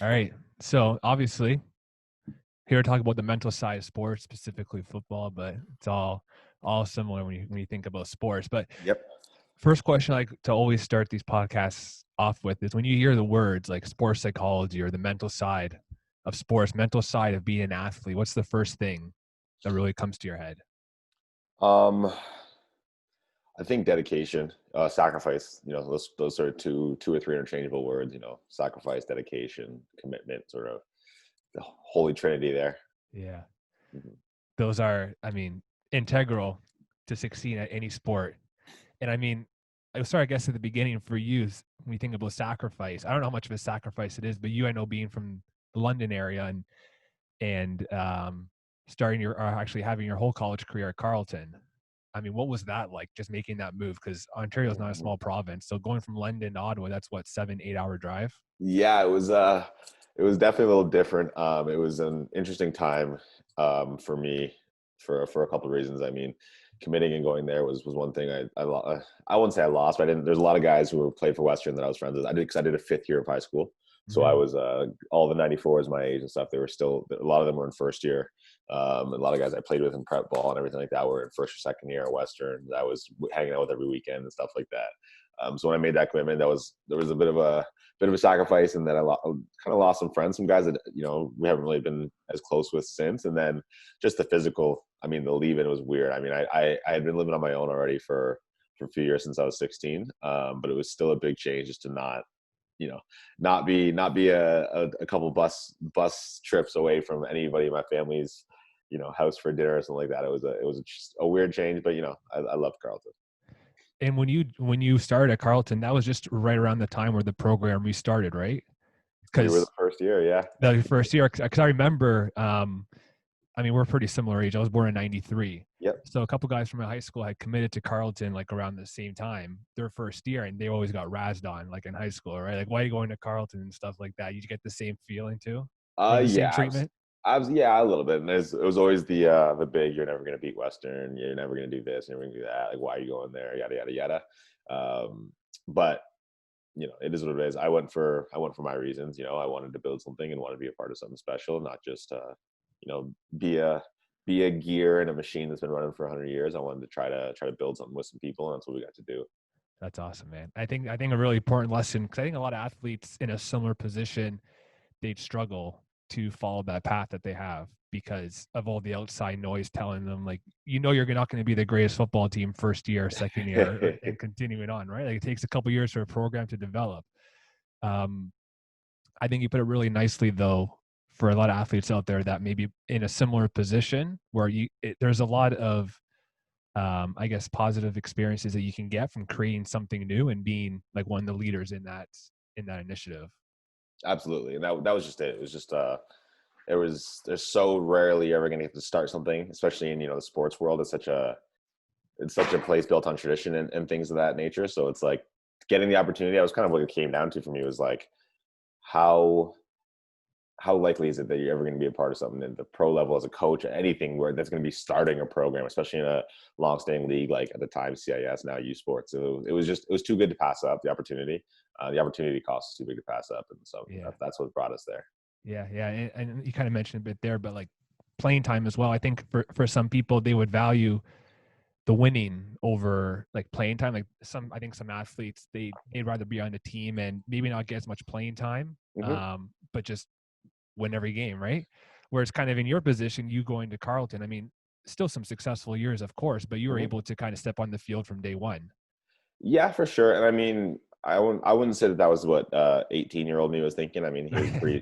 All right. So obviously, here to talk about the mental side of sports, specifically football, but it's all similar when you think about sports. But Yep. first question I like to always start these podcasts off with is when you hear the words like sports psychology or the mental side of sports, mental side of being an athlete, what's the first thing that really comes to your head? Um, I think dedication, sacrifice. Those are two or three interchangeable words. Sacrifice, dedication, commitment, sort of the holy trinity there. Yeah. Mhm. Those are, I mean, integral to succeed at any sport. And I mean, I sorry, I guess at the beginning for you, when you think about sacrifice, I don't know how much of a sacrifice it is, but you, I know, being from the London area and starting your, or actually having your whole college career at Carleton. I mean, what was that like? Just making that move because Ontario is not a small province, so going from London to Ottawa, that's what 7-8 hour drive. Yeah, it was definitely a little different. It was an interesting time for me for a couple of reasons. I mean, committing and going there was one thing. I wouldn't say I lost, but I didn't. There's a lot of guys who were played for Western that I was friends with. I did because I did a fifth year of high school, so I Mm-hmm. was all the '94s my age and stuff. They were still a lot of them were in first year. A lot of guys I played with in prep ball and everything like that were in first or second year at Western. That I was hanging out with every weekend and stuff like that. So when I made that commitment, there was a bit of a sacrifice, and then I kind of lost some friends, some guys that we haven't really been as close with since. And then just the physical. I mean, the leave in was weird. I mean, I had been living on my own already for a few years since I was 16, but it was still a big change just to not be a couple bus trips away from anybody in my family's house for dinner or something like that. It was just a weird change, but I love Carlton. And when you started at Carleton, that was just right around the time where the program restarted, right? We were the Because first year, yeah. the first year, because I remember, I mean, we're pretty similar age. I was born in '93, Yep. so a couple guys from my high school had committed to Carleton like around the same time, their first year, and they always got razzed on like in high school, right? Like, why are you going to Carleton and stuff like that? You get the same feeling too, or the same Yeah, treatment? yeah, a little bit. And it was always the big, you're never gonna beat Western, you're never gonna do this, you're never gonna do that. Like, why are you going there? Yada yada yada. But it is what it is. I went for my reasons. I wanted to build something and wanted to be a part of something special, not just be a gear in a machine that's been running for 100 years. I wanted to try to build something with some people, and that's what we got to do. That's awesome, man. I think a really important lesson because I think a lot of athletes in a similar position they'd struggle to follow that path that they have because of all the outside noise telling them like you're not going to be the greatest football team first year, second year, and continuing on, right? Like it takes a couple years for a program to develop. Um, I think you put it really nicely though for a lot of athletes out there that maybe in a similar position where there's a lot of I guess positive experiences that you can get from creating something new and being like one of the leaders in that initiative. Absolutely, and that was just it. It was just there's so rarely ever going to get to start something, especially in the sports world. It's such a place built on tradition and things of that nature. So it's like getting the opportunity. That was kind of what it came down to for me, was like how how likely is it that you're ever going to be a part of something at the pro level as a coach, anything where that's going to be starting a program, especially in a long-standing league like at the time CIS, now U Sports. So it was too good to pass up the opportunity. The opportunity cost is too big to pass up, and so Yeah. that's what brought us there. Yeah, and you kind of mentioned a bit there, but like playing time as well. I think for some people they would value the winning over like playing time. Like I think some athletes they'd rather be on the team and maybe not get as much playing time, Hmm. but just win every game, right? Whereas kind of in your position, you going to Carleton, I mean, still some successful years, of course, but you were Hmm. able to kind of step on the field from day one. Yeah, for sure. And I mean, I wouldn't say that was what 18-year-old me was thinking. I mean,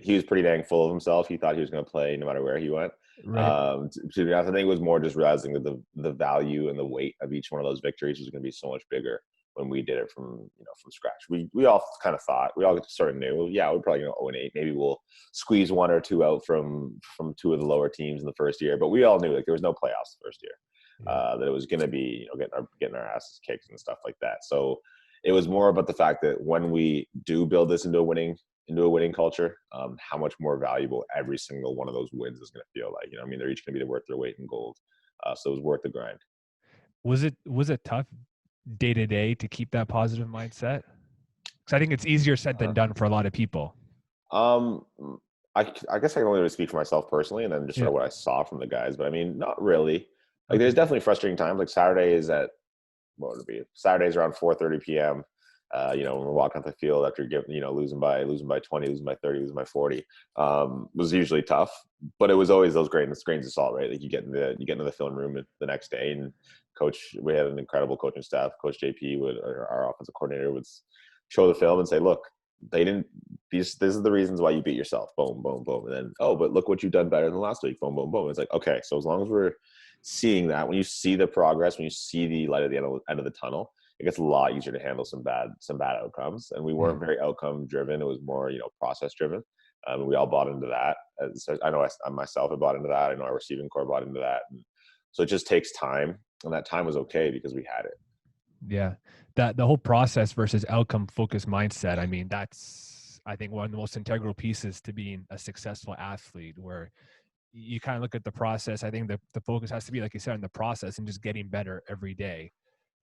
he was pretty dang full of himself. He thought he was going to play no matter where he went. Right. To be honest, I think it was more just realizing that the value and the weight of each one of those victories was going to be so much bigger when we did it from scratch. We all kind of thought, we all sort of knew, yeah, we're probably going to 0-8. Maybe we'll squeeze one or two out from two of the lower teams in the first year, but we all knew like there was no playoffs the first year. Yeah. That it was going to be getting our asses kicked and stuff like that. So it was more about the fact that when we do build this into a winning culture, how much more valuable every single one of those wins is going to feel like. I mean, they're each going to be worth their weight in gold. So it was worth the grind. Was it tough day to day to keep that positive mindset? Because I think it's easier said than Uh, done for a lot of people. Um, I guess I can only really speak for myself personally, and then just sort Yeah. of what I saw from the guys. But I mean, not really. Like, Okay. there's definitely frustrating times. Like Saturday is at what would it be? Saturdays around 4:30 p.m. When we're walking off the field after giving, losing by 20, losing by 30, losing by 40, was usually tough. But it was always those grains of salt, right? Like you get into the film room the next day, and we had an incredible coaching staff. Coach JP our offensive coordinator, would show the film and say, "Look, they didn't. This is the reasons why you beat yourself. Boom, boom, boom. And then, oh, but look what you've done better than last week. Boom, boom, boom." It's like, okay, so as long as we're seeing that, when you see the progress, when you see the light at the end of the tunnel, it gets a lot easier to handle some bad outcomes. And we Yeah. weren't very outcome driven. It was more, process driven. We all bought into that. So I know I myself have bought into that. I know our receiving core bought into that. And so it just takes time, and that time was okay because we had it. Yeah. That the whole process versus outcome focused mindset. I mean, that's I think one of the most integral pieces to being a successful athlete where you kind of look at the process. I think the focus has to be, like you said, on the process and just getting better every day.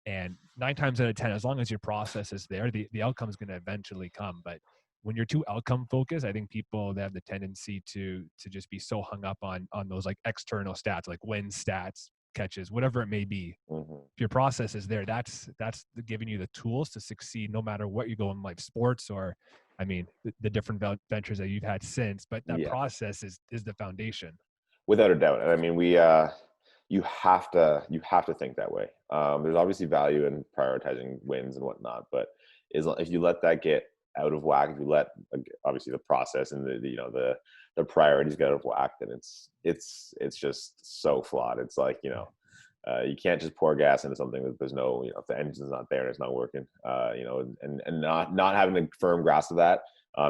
And 9 times out of 10, as long as your process is there, the outcome is going to eventually come. But when you're too outcome focused, I think people, they have the tendency to just be so hung up on those like external stats, like wins stats, catches, whatever it may be. Hmm. If your process is there, that's giving you the tools to succeed no matter what you go in life, sports or I mean the different ventures that you've had since. But that Yeah. process is the foundation. Without a doubt. And I mean, you have to think that way. There's obviously value in prioritizing wins and whatnot, but if you let that get out of whack, if you let, like, obviously the process and the priorities get out of whack, then it's just so flawed. It's like, Yeah. you can't just pour gas into something that there's no, if the engine's not there and it's not working, and not having a firm grasp of that,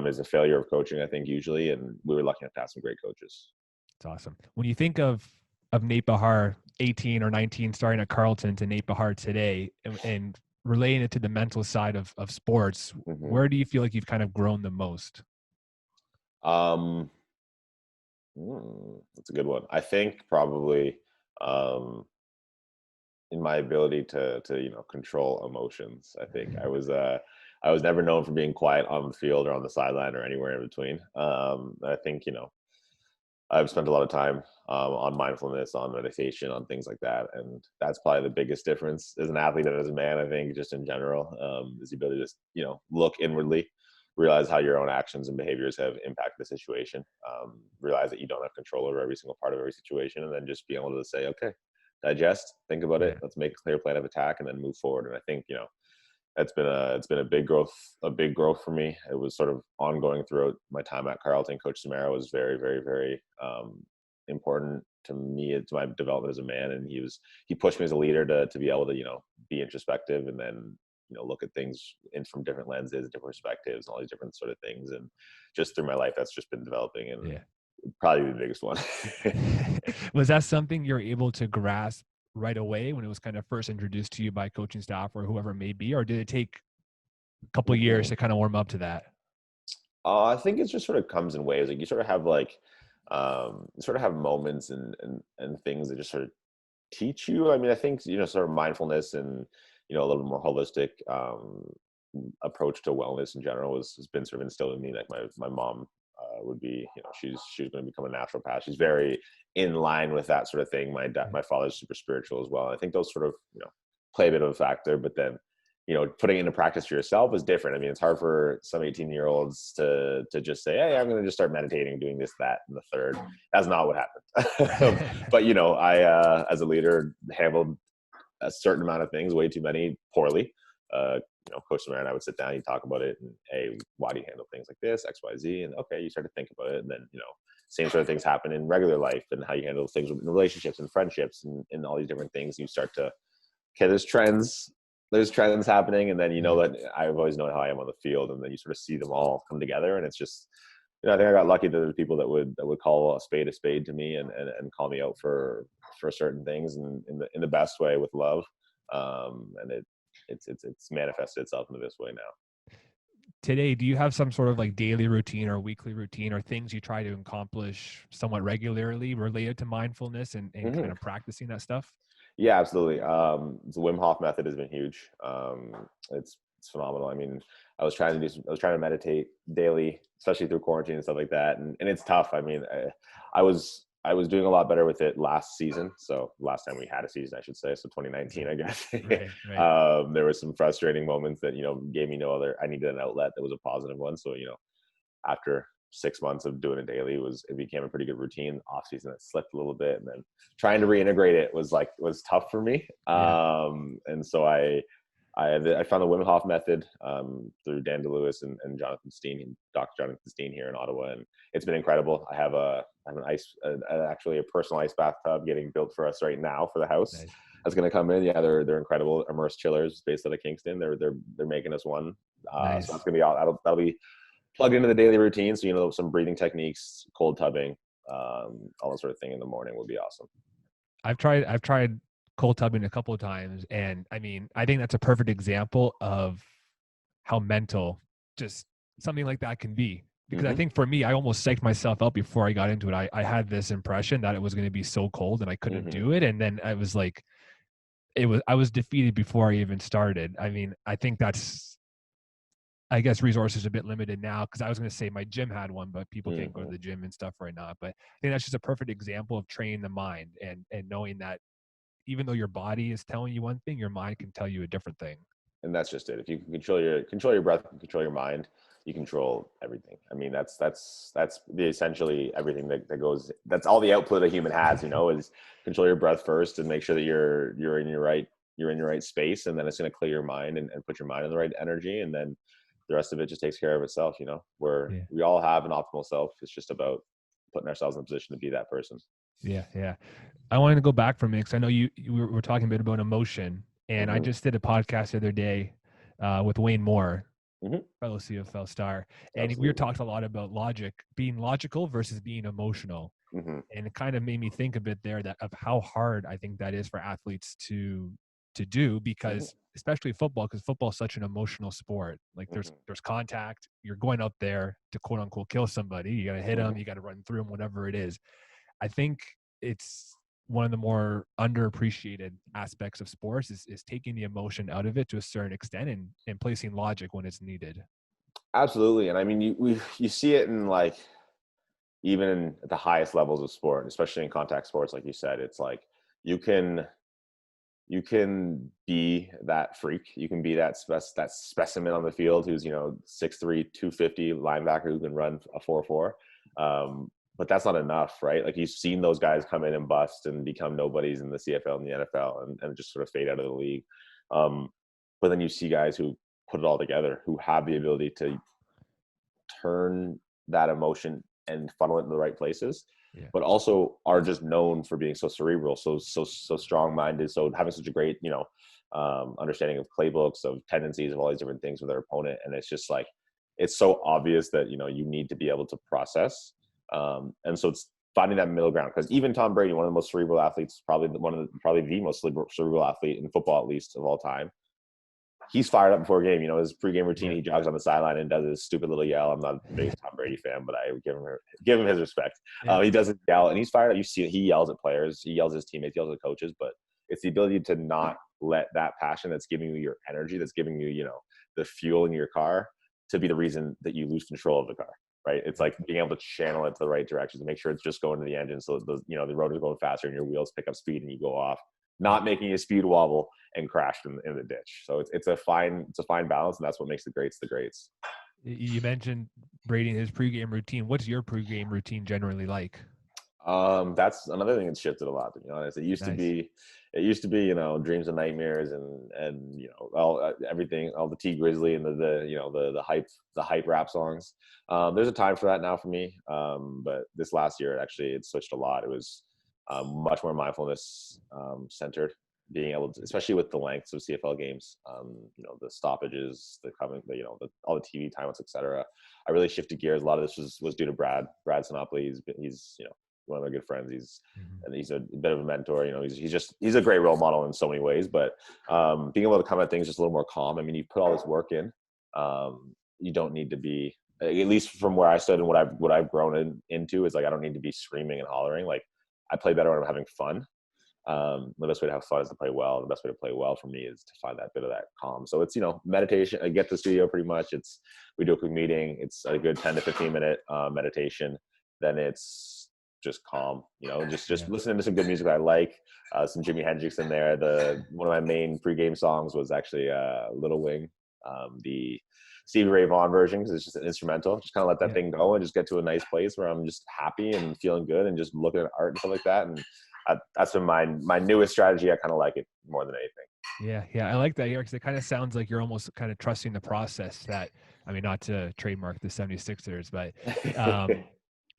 is a failure of coaching, I think, usually. And we were lucky enough to have some great coaches. It's awesome. When you think of Nate Behar, 18 or 19, starting at Carleton, to Nate Behar today, and relating it to the mental side of sports, Hmm. where do you feel like you've kind of grown the most? Um, that's a good one. I think probably, um, in my ability to control emotions. I think I was never known for being quiet on the field or on the sideline or anywhere in between. I think I've spent a lot of time, on mindfulness, on meditation, on things like that, and that's probably the biggest difference as an athlete and as a man. I think just in general, is the ability to just, look inwardly, realize how your own actions and behaviors have impacted the situation, realize that you don't have control over every single part of every situation, and then just be able to say, okay, digest, think about it, Yeah. let's make a clear plan of attack, and then move forward. And I think, it's been a big growth for me. It was sort of ongoing throughout my time at Carleton. Coach Samara was very, very, very, important to me, to my development as a man, and he pushed me as a leader to be able to, be introspective, and then, look at things in from different lenses, different perspectives, and all these different sort of things. And just through my life, that's just been developing, and Yeah. probably the biggest one. Was that something you're able to grasp right away when it was kind of first introduced to you by coaching staff or whoever it may be, or did it take a couple of years Hmm. to kind of warm up to that? I think it just sort of comes in waves. Like, you sort of have like, sort of have moments and things that just sort of teach you. I mean, I think, sort of mindfulness and, a little more holistic, approach to wellness in general has been sort of instilled in me. Like my mom, would be, she's going to become a naturopath. She's very in line with that sort of thing. My father's super spiritual as well. I think those sort of, play a bit of a factor. But then, putting it into practice for yourself is different. I mean, it's hard for some 18-year-olds to just say, hey, I'm going to just start meditating, doing this, that, and the third. That's not what happened. But, I, as a leader, handled a certain amount of things, way too many, poorly. Coach Samara and I would sit down, you talk about it, and, hey, why do you handle things like this, X, Y, Z? And okay, you start to think about it, and then, same sort of things happen in regular life, and how you handle things in relationships and friendships, and all these different things. You start to, okay, there's trends happening, and then, Yeah. that I've always known how I am on the field, and then you sort of see them all come together, and it's just, I think I got lucky that there's people that would call a spade to me, and call me out for certain things, and in the best way, with love. And it's manifested itself in this way now. Today, do you have some sort of like daily routine or weekly routine or things you try to accomplish somewhat regularly related to mindfulness and kind Hmm. of practicing that stuff? Yeah, absolutely. The Wim Hof method has been huge. It's it's phenomenal. I mean, I was trying to meditate daily, especially through quarantine and stuff like that. And it's tough. I mean, I was doing a lot better with it last season. So last time we had a season, I should say. So 2019, I guess. Right. There were some frustrating moments that, gave me I needed an outlet that was a positive one. So, after 6 months of doing it daily, it became a pretty good routine. Off season, it slipped a little bit, and then trying to reintegrate it was tough for me. Yeah. And so I found the Wim Hof method through Dan DeLewis and Jonathan Steen, Dr. Jonathan Steen here in Ottawa, and it's been incredible. I have actually a personal ice bathtub getting built for us right now for the house. Nice. That's going to come in. Yeah, they're incredible. Immersed chillers based out of Kingston. They're making us one. Nice. So that's going to be that'll be plugged into the daily routine. So some breathing techniques, cold tubbing, all that sort of thing in the morning would be awesome. I've tried cold tubbing a couple of times, and I mean, I think that's a perfect example of how mental just something like that can be. Because I think for me, I almost psyched myself out before I got into it. I had this impression that it was going to be so cold and I couldn't do it, and then I was like, I was defeated before I even started. I mean, I guess resources are a bit limited now, because I was going to say my gym had one, but people can't go to the gym and stuff right now. But I think that's just a perfect example of training the mind and knowing that even though your body is telling you one thing, your mind can tell you a different thing. And that's just it. If you can control your breath, control your mind, you control everything. I mean, that's essentially everything that goes. That's all the output a human has. Is control your breath first and make sure that you're in your right space, and then it's going to clear your mind and put your mind in the right energy, and then the rest of it just takes care of itself. We all have an optimal self. It's just about putting ourselves in a position to be that person. Yeah. I wanted to go back for a minute, because I know you were talking a bit about emotion, and I just did a podcast the other day with Wayne Moore, fellow CFL star, and we were talking a lot about being logical versus being emotional, and it kind of made me think a bit there of how hard I think that is for athletes to do, because especially football, because football is such an emotional sport. Like there's contact, you're going out there to quote unquote kill somebody, you got to hit them, you got to run through them, whatever it is. I think it's one of the more underappreciated aspects of sports is taking the emotion out of it to a certain extent and placing logic when it's needed. Absolutely. And I mean, you see it in even at the highest levels of sport, especially in contact sports, like you said, it's like you can be that freak. You can be that specimen on the field who's 6'3", 250 linebacker who can run a 4.4. But that's not enough, right? Like you've seen those guys come in and bust and become nobodies in the CFL and the NFL and just sort of fade out of the league. But then you see guys who put it all together, who have the ability to turn that emotion and funnel it in the right places, but also are just known for being so cerebral, so strong-minded, so having such a great, understanding of playbooks, of tendencies, of all these different things with their opponent. And it's just like, it's so obvious that, you need to be able to process. And so it's finding that middle ground, because even Tom Brady, one of the most cerebral athletes, probably the most cerebral athlete in football, at least of all time, he's fired up before a game. His pregame routine, he jogs on the sideline and does his stupid little yell. I'm not the biggest Tom Brady fan, but I give him his respect. He does his yell, and he's fired up. You see, he yells at players, he yells at his teammates, he yells at coaches, but it's the ability to not let that passion that's giving you your energy, that's giving you, the fuel in your car, to be the reason that you lose control of the car. Right. It's like being able to channel it to the right direction, to make sure it's just going to the engine. So the rotor is going faster and your wheels pick up speed and you go off, not making a speed wobble and crash in the ditch. So it's a fine balance. And that's what makes the greats the greats. You mentioned Brady and his pregame routine. What's your pregame routine generally like? That's another thing that's shifted a lot, to be honest. It used to be, dreams and nightmares and everything, all the T Grizzly and the hype rap songs. There's a time for that now for me. But this last year, actually, it switched a lot. It was much more mindfulness centered, being able to, especially with the lengths of CFL games, the stoppages, all the TV timelines, etc. I really shifted gears. A lot of this was due to Brad Sinopoli. He's one of my good friends. He's a bit of a mentor. He's a great role model in so many ways. But being able to come at things just a little more calm. I mean, you put all this work in. You don't need to be, at least from where I stood and what I've grown into, is like, I don't need to be screaming and hollering. Like, I play better when I'm having fun. The best way to have fun is to play well. The best way to play well for me is to find that bit of that calm. So it's, meditation. I get to the studio pretty much. We do a quick meeting. It's a good 10 to 15 minute meditation. Then it's just calm, just listening to some good music I like, some Jimi Hendrix in there. One of my main pregame songs was actually Little Wing, the Stevie Ray Vaughan version, because it's just an instrumental. Just kind of let that thing go and just get to a nice place where I'm just happy and feeling good and just looking at art and stuff like that. And that's been my newest strategy. I kind of like it more than anything. Yeah, I like that here because it kind of sounds like you're almost kind of trusting the process that, I mean, not to trademark the 76ers, but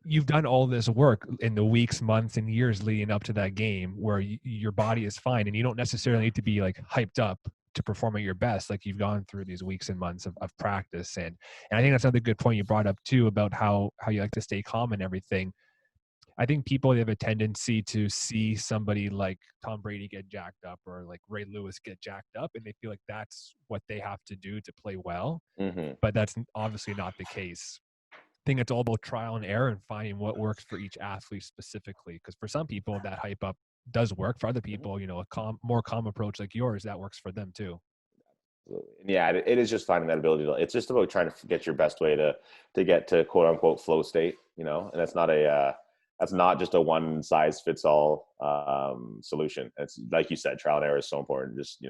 you've done all this work in the weeks, months, and years leading up to that game where your body is fine and you don't necessarily need to be like hyped up to perform at your best. Like you've gone through these weeks and months of practice. And I think that's another good point you brought up too, about how you like to stay calm and everything. I think people have a tendency to see somebody like Tom Brady get jacked up or like Ray Lewis get jacked up, and they feel like that's what they have to do to play well. Mm-hmm. But that's obviously not the case. I think it's all about trial and error and finding what works for each athlete specifically. Because for some people, that hype up does work. For other people, a more calm approach like yours, that works for them too. Yeah, it is just finding that ability it's just about trying to get your best way to get to quote unquote flow state, and that's not just a one size fits all solution. It's like you said, trial and error is so important. Just,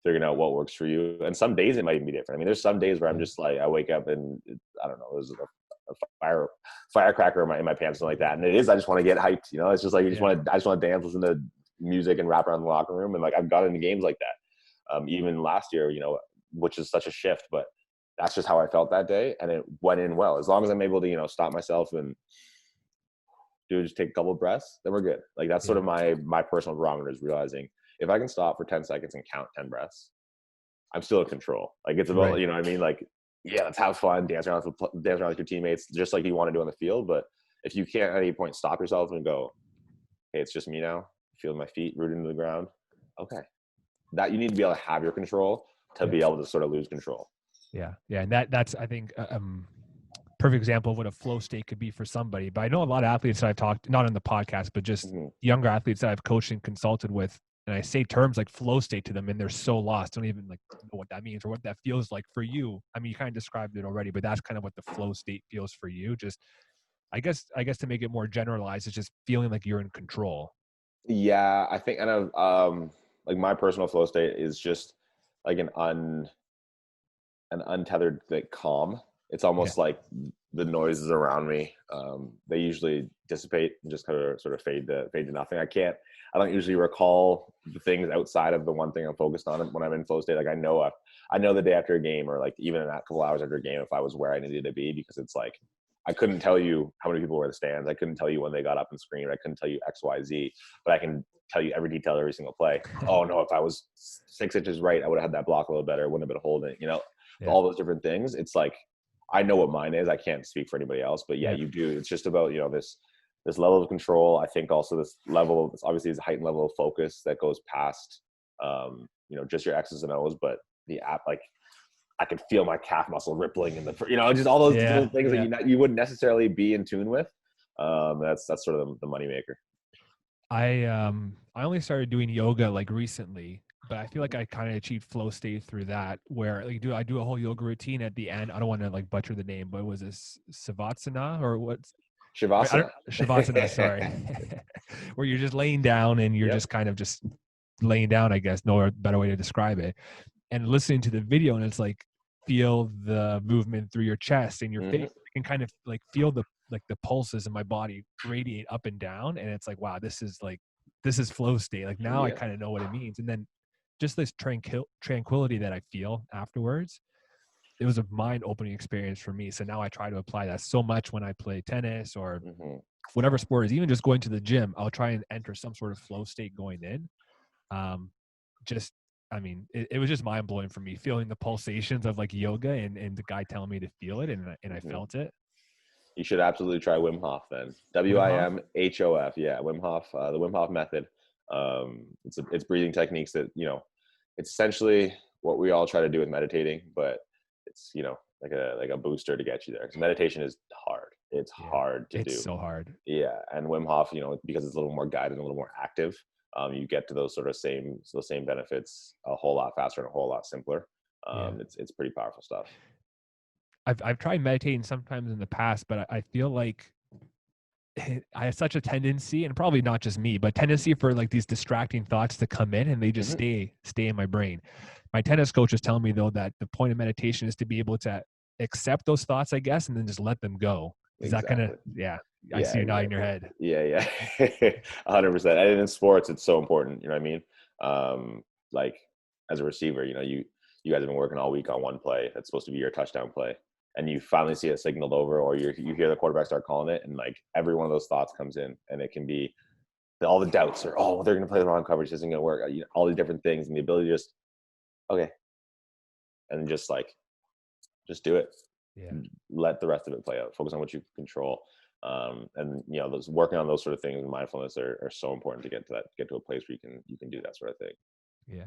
figuring out what works for you. And some days it might even be different. I mean, there's some days where I'm just like, I wake up and I don't know, there's a firecracker in my pants, something like that. And it is, I just want to get hyped, it's just like, I just want to dance, listen to music and rap around the locker room. And like, I've gotten into games like that. Even last year, which is such a shift, but that's just how I felt that day. And it went in well. As long as I'm able to, stop myself and just take a couple of breaths, then we're good. Like that's sort of my personal barometer, is realizing if I can stop for 10 seconds and count 10 breaths, I'm still in control. Like it's about, you know what I mean? Like, yeah, let's have fun, dance around with your teammates, just like you want to do on the field. But if you can't at any point stop yourself and go, hey, it's just me now, feeling my feet rooted into the ground. Okay. That you need to be able to have your control to be able to sort of lose control. Yeah. And that's, I think, perfect example of what a flow state could be for somebody. But I know a lot of athletes that I've talked, not on the podcast, but just younger athletes that I've coached and consulted with, and I say terms like flow state to them and they're so lost, don't even like know what that means or what that feels like for you. I mean, you kind of described it already, but that's kind of what the flow state feels for you. Just, I guess to make it more generalized, it's just feeling like you're in control. Yeah, I think, and like my personal flow state is just like an untethered, like calm. It's almost like the noises around me, they usually dissipate and just kind of sort of fade to nothing. I don't usually recall the things outside of the one thing I'm focused on when I'm in flow state. Like I know the day after a game, or like even in that couple hours after a game, if I was where I needed to be, because it's like, I couldn't tell you how many people were in the stands. I couldn't tell you when they got up and screamed. I couldn't tell you X, Y, Z, but I can tell you every detail, every single play. Oh no, if I was 6 inches right, I would have had that block a little better. Wouldn't have been holding, all those different things. It's like, I know what mine is. I can't speak for anybody else, but you do. It's just about, this level of control. I think also this obviously is a heightened level of focus that goes past, just your X's and O's, but the app, like I could feel my calf muscle rippling in the, just all those little things that you wouldn't necessarily be in tune with. That's sort of the moneymaker. I only started doing yoga like recently, but I feel like I kind of achieved flow state through that, where like I do a whole yoga routine at the end. I don't want to like butcher the name, but was this Savasana or what's Shavasana, sorry. Where you're just laying down and you're just kind of just laying down, I guess, no better way to describe it. And listening to the video, and it's like, feel the movement through your chest and your face. You can kind of like feel the pulses in my body radiate up and down. And it's like, wow, this is flow state. Like now I kind of know what it means. And then just this tranquility that I feel afterwards, it was a mind-opening experience for me. So now I try to apply that so much when I play tennis or whatever sport is, even just going to the gym. I'll try and enter some sort of flow state going in. It was just mind-blowing for me, feeling the pulsations of like yoga and the guy telling me to feel it, and I felt it. You should absolutely try Wim Hof then. WIMHOF. Yeah, Wim Hof, the Wim Hof method. It's breathing techniques that, it's essentially what we all try to do with meditating, but it's, like a booster to get you there. Because meditation is hard. It's hard to do. It's so hard. Yeah. And Wim Hof, because it's a little more guided, a little more active, you get to those same benefits a whole lot faster and a whole lot simpler. Yeah. It's pretty powerful stuff. I've tried meditating sometimes in the past, but I feel like I have such a tendency, and probably not just me, but tendency for like these distracting thoughts to come in and they just Hmm. stay in my brain. My tennis coach was telling me though that the point of meditation is to be able to accept those thoughts, I guess, and then just let them go. Is that kind of, Exactly. yeah, I Yeah, see you nodding your exactly. head. Yeah, yeah. 100%. And in sports, it's so important. You know what I mean? Like as a receiver, you guys have been working all week on one play that's supposed to be your touchdown play, and you finally see it signaled over, or you hear the quarterback start calling it, and like every one of those thoughts comes in, and it can be all the doubts, or oh, they're going to play the wrong coverage, this isn't going to work, all these different things, and the ability to just okay, and just do it. Yeah. Let the rest of it play out. Focus on what you control. And those working on those sort of things and mindfulness are so important to get to a place where you can do that sort of thing. Yeah.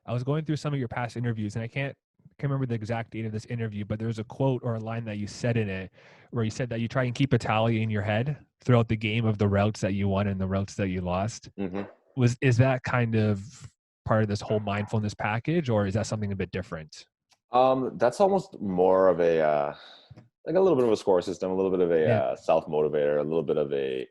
I was going through some of your past interviews and I can't remember the exact date of this interview, but there's a quote or a line that you said in it where you said that you try and keep a tally in your head throughout the game of the routes that you won and the routes that you lost. Hmm. Is that kind of part of this whole mindfulness package, or is that something a bit different? That's almost more of a like a little bit of a score system, a little bit of a Yeah. self motivator, a little bit of a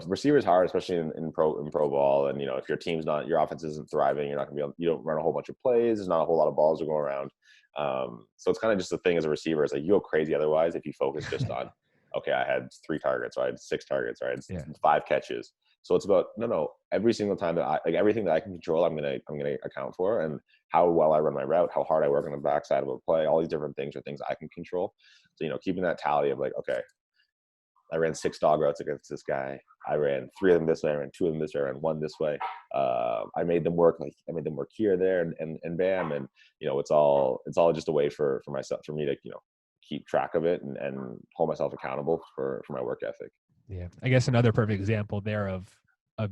receivers hard, especially in pro ball. And if your offense isn't thriving, you're not gonna be able, you don't run a whole bunch of plays. There's not a whole lot of balls to go around. So it's kind of just the thing as a receiver. It's like you go crazy otherwise if you focus just on okay, I had 3 targets, or I had 6 targets, or I had Yeah. 5 catches. So it's about no. Every single time that everything that I can control, I'm gonna account for, and how well I run my route, how hard I work on the backside of a play, all these different things are things I can control. So keeping that tally of like, okay, I ran 6 dog routes against this guy. I ran 3 of them this way. I ran 2 of them this way. I ran 1 this way. I made them work. Like I made them work here, there, and bam. And it's all just a way for me to keep track of it and hold myself accountable for my work ethic. Yeah. I guess another perfect example there of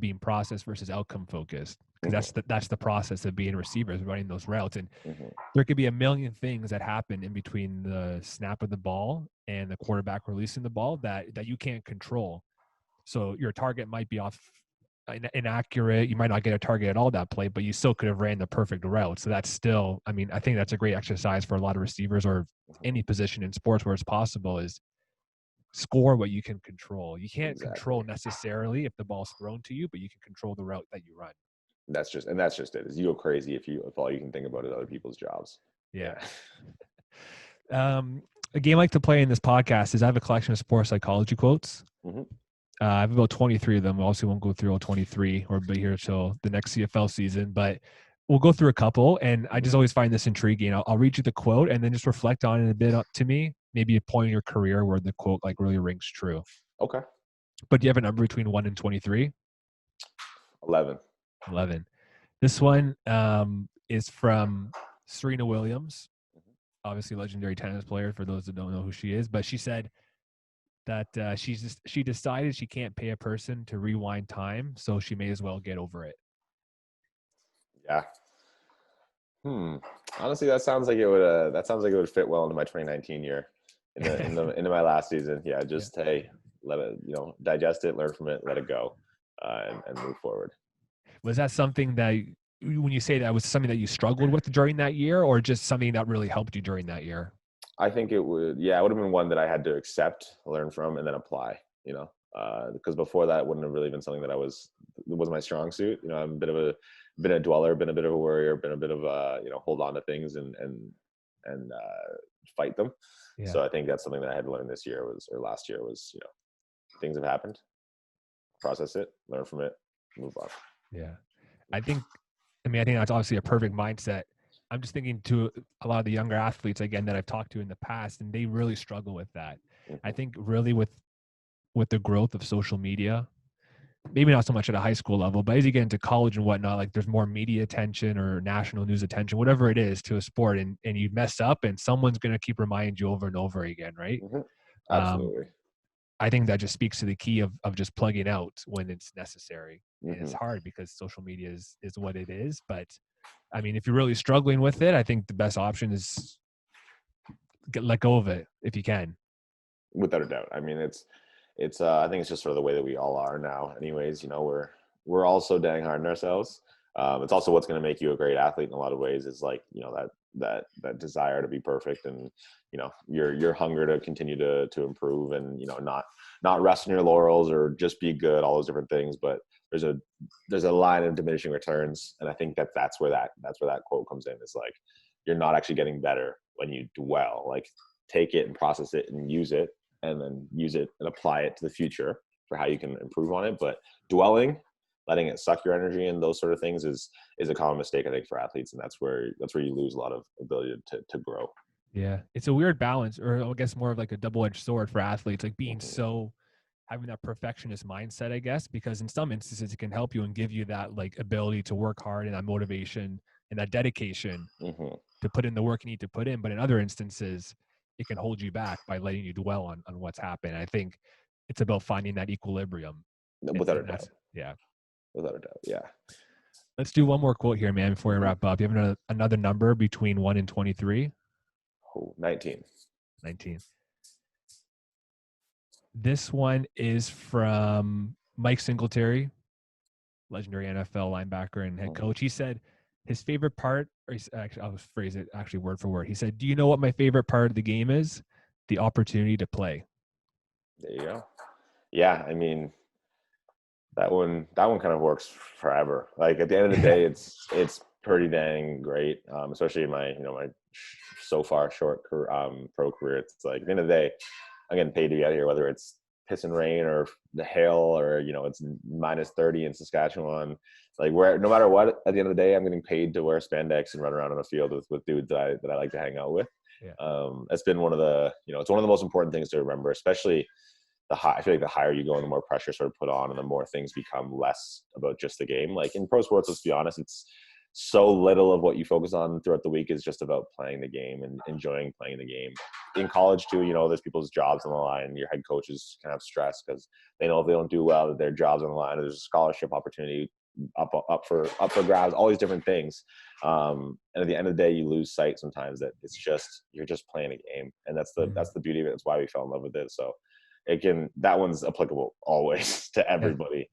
being process versus outcome focused, because Hmm. that's the process of being receivers running those routes. And Hmm. there could be a million things that happen in between the snap of the ball and the quarterback releasing the ball that you can't control. So your target might be off inaccurate. You might not get a target at all that play, but you still could have ran the perfect route. So that's still, I mean, I think that's a great exercise for a lot of receivers or any position in sports where it's possible is score what you can control. You can't Exactly. control necessarily if the ball's thrown to you, but you can control the route that you run. That's just it. Is you go crazy if all you can think about is other people's jobs. Yeah. Yeah. A game I like to play in this podcast is I have a collection of sports psychology quotes. Hmm. I have about 23 of them. We also won't go through all 23 or be here till the next CFL season, but we'll go through a couple. And I Hmm. just always find this intriguing. I'll read you the quote and then just reflect on it a bit to me, maybe a point in your career where the quote like really rings true. Okay. But do you have a number between 1 and 23? 11. 11. This one is from Serena Williams, obviously legendary tennis player for those that don't know who she is. But she said that she decided she can't pay a person to rewind time, so she may as well get over it. Yeah. Honestly, that sounds like it would fit well into my 2019 year, into my last season. Yeah, Yeah. just hey, let it digest it, learn from it, let it go, and move forward. Was that something that when you say that was something that you struggled with during that year, or just something that really helped you during that year? I think it would. Yeah, it would have been one that I had to accept, learn from, and then apply. Because before that, it wouldn't have really been something that it was my strong suit. I'm been a dweller, been a bit of a worrier, been a bit of a hold on to things and fight them. Yeah. So I think that's something that I had to learn this year or last year was things have happened, process it, learn from it, move on. Yeah. I think I think that's obviously a perfect mindset. I'm just thinking to a lot of the younger athletes again that I've talked to in the past, and they really struggle with that. I Hmm. think really with the growth of social media, maybe not so much at a high school level, but as you get into college and whatnot, like there's more media attention or national news attention, whatever it is to a sport, and you mess up, and someone's going to keep reminding you over and over again, right? Hmm. Um, Absolutely. I think that just speaks to the key of just plugging out when it's necessary. And it's Hmm. hard because social media is what it is. But I mean, if you're really struggling with it, I think the best option is let go of it if you can. Without a doubt. I mean, it's I think it's just sort of the way that we all are now. Anyways, we're we're all so dang hard on ourselves. It's also what's going to make you a great athlete in a lot of ways is like, that desire to be perfect, and your hunger to continue to improve, and not rest on your laurels or just be good, all those different things. But there's a line of diminishing returns, and I think that's where that quote comes in. Is like, you're not actually getting better when you dwell. Like, take it and process it and use it, and then use it and apply it to the future for how you can improve on it. But dwelling, letting it suck your energy and those sort of things is a common mistake, I think, for athletes, and that's where you lose a lot of ability to grow. Yeah, it's a weird balance, or I guess more of like a double-edged sword for athletes, like being so having that perfectionist mindset, I guess, because in some instances it can help you and give you that like ability to work hard and that motivation and that dedication to put in the work you need to put in. But in other instances, it can hold you back by letting you dwell on what's happened. I think it's about finding that equilibrium. Without a And doubt. yeah. Without a doubt. Yeah. Let's do one more quote here, man, before we wrap up. You have another number between 1 and 23? 19. 19. This one is from Mike Singletary, legendary NFL linebacker and head coach. He said his favorite part, or actually, I'll phrase it actually word for word. He said, "Do you know what my favorite part of the game is? The opportunity to play." There you go. Yeah, I mean, that one kind of works forever. Like, at the end of the day, it's pretty dang great. Especially in my my so far short pro career. It's like, at the end of the day, I'm getting paid to be out here, whether it's piss and rain or the hail, or it's minus 30 in Saskatchewan. Like, where, no matter what, at the end of the day, I'm getting paid to wear spandex and run around on the field with dudes that I like to hang out with. Yeah. That's been one of the it's one of the most important things to remember, especially I feel like the higher you go and the more pressure sort of put on, and the more things become less about just the game. Like, in pro sports, let's be honest, it's so little of what you focus on throughout the week is just about playing the game and enjoying playing the game. In college too, there's people's jobs on the line. Your head coaches can have stress because they know if they don't do well, that their job's on the line. There's a scholarship opportunity up for grabs, all these different things. And at the end of the day, you lose sight sometimes that you're just playing a game, and that's the beauty of it. It's why we fell in love with it. So that one's applicable always to everybody,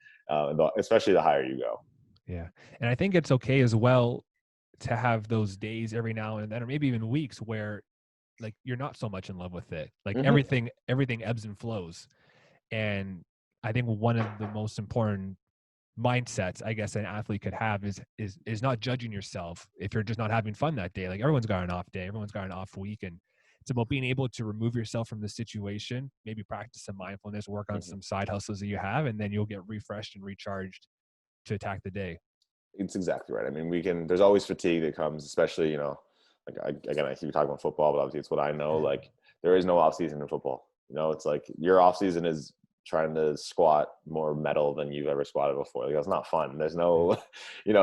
especially the higher you go. Yeah. And I think it's okay as well to have those days every now and then, or maybe even weeks, where like you're not so much in love with it. Like everything ebbs and flows. And I think one of the most important mindsets, I guess, an athlete could have is not judging yourself if you're just not having fun that day. Like, everyone's got an off day, everyone's got an off week, and it's about being able to remove yourself from the situation, maybe practice some mindfulness, work on some side hustles that you have, and then you'll get refreshed and recharged to attack the day. It's exactly right. I mean, there's always fatigue that comes, especially, like, I keep talking about football, but obviously it's what I know. Like, there is no off season in football. It's like your off season is trying to squat more metal than you've ever squatted before. Like, that's not fun. There's no,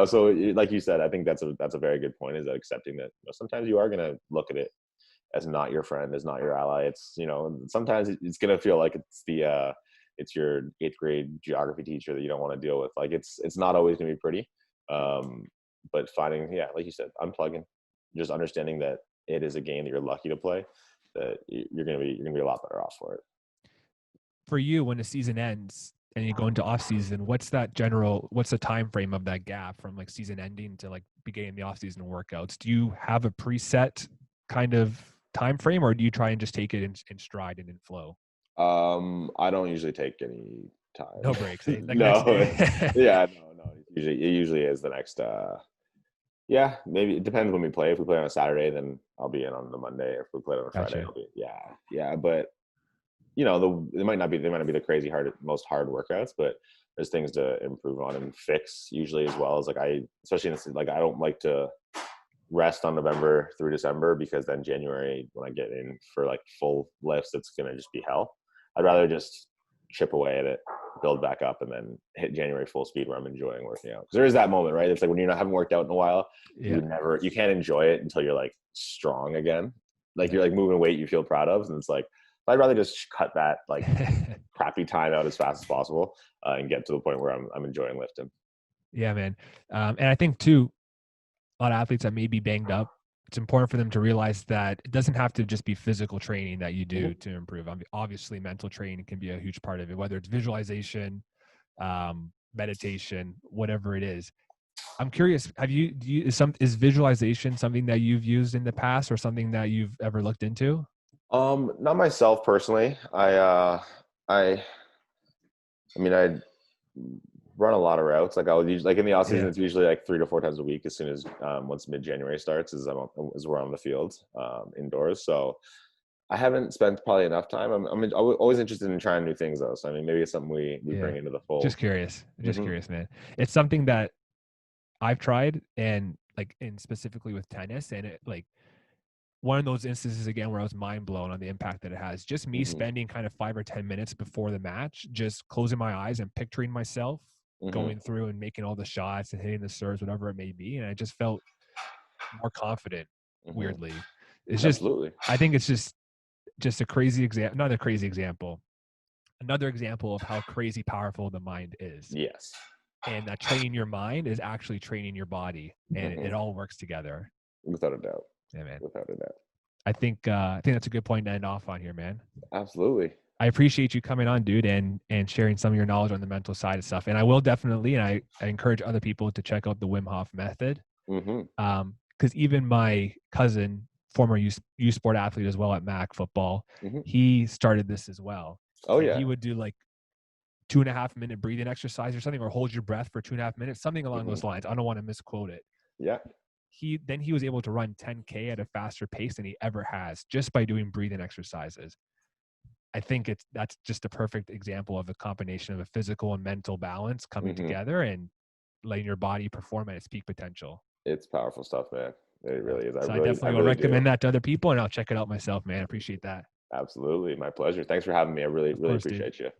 so like you said, I think that's a very good point, is that accepting that sometimes you are going to look at it as not your friend, as not your ally. It's, sometimes it's going to feel like it's your 8th grade geography teacher that you don't want to deal with. Like, it's not always going to be pretty. But finding, like you said, unplugging, just understanding that it is a game that you're lucky to play, that you're going to be a lot better off for it. For you, when the season ends and you go into off season, what's the time frame of that gap from like season ending to like beginning the off season workouts? Do you have a preset kind of time frame, or do you try and just take it in stride and in flow? I don't usually take any time. No breaks. Like no. No. It usually is the next. Maybe it depends when we play. If we play on a Saturday, then I'll be in on the Monday. If we play on a Friday, I'll be. Yeah. But they might not be the crazy most hard workouts, but there's things to improve on and fix usually, as well as like especially like I don't like to rest on November through December, because then January, when I get in for like full lifts, it's gonna just be hell. I'd rather just chip away at it, build back up, and then hit January full speed where I'm enjoying working out. Because there is that moment, right? It's like when you haven't worked out in a while, you can't enjoy it until you're like strong again. Like you're like moving weight you feel proud of, and it's like, I'd rather just cut that like crappy time out as fast as possible, and get to the point where I'm enjoying lifting. Yeah, man. And I think too, a lot of athletes that may be banged up, it's important for them to realize that it doesn't have to just be physical training that you do to improve. Obviously, mental training can be a huge part of it, whether it's visualization, meditation, whatever it is. I'm curious, is visualization something that you've used in the past or something that you've ever looked into? Not myself personally. I mean, I run a lot of routes. Like I'll usually, like in the off season, Yeah. it's usually like 3 to 4 times a week. As soon as once mid January starts, is we're on the field indoors. So I haven't spent probably enough time. I'm always interested in trying new things though. So I mean, maybe it's something we Yeah. bring into the fold. Just curious. Just Hmm. curious, man. It's something that I've tried and like and specifically with tennis and it like one of those instances again where I was mind blown on the impact that it has. Just me Hmm. spending kind of 5 or 10 minutes before the match, just closing my eyes and picturing myself Hmm. going through and making all the shots and hitting the serves, whatever it may be. And I just felt more confident, Hmm. weirdly. It's just Absolutely. I think it's just a crazy example, not a crazy example, another example of how crazy powerful the mind is. Yes. And that training your mind is actually training your body and it Hmm. all works together. Without a doubt. Yeah, man. Without a doubt. I think that's a good point to end off on here, man. Absolutely. I appreciate you coming on, dude, and sharing some of your knowledge on the mental side of stuff. And I will definitely, and I encourage other people to check out the Wim Hof method. Hmm. Because even my cousin, former youth sport athlete as well at Mac football, Hmm. he started this as well, Oh and he yeah. would do like 2.5 minute breathing exercise or something, or hold your breath for 2.5 minutes, something along Hmm. those lines. I don't want to misquote it. Yeah. He was able to run 10K at a faster pace than he ever has just by doing breathing exercises. I think that's just a perfect example of a combination of a physical and mental balance coming Hmm. together and letting your body perform at its peak potential. It's powerful stuff, man. It Yeah. really is. So I I definitely will really do. recommend that to other people, and I'll check it out myself, man. I appreciate that. Absolutely. My pleasure. Thanks for having me. I really, Of really course, dude. appreciate you.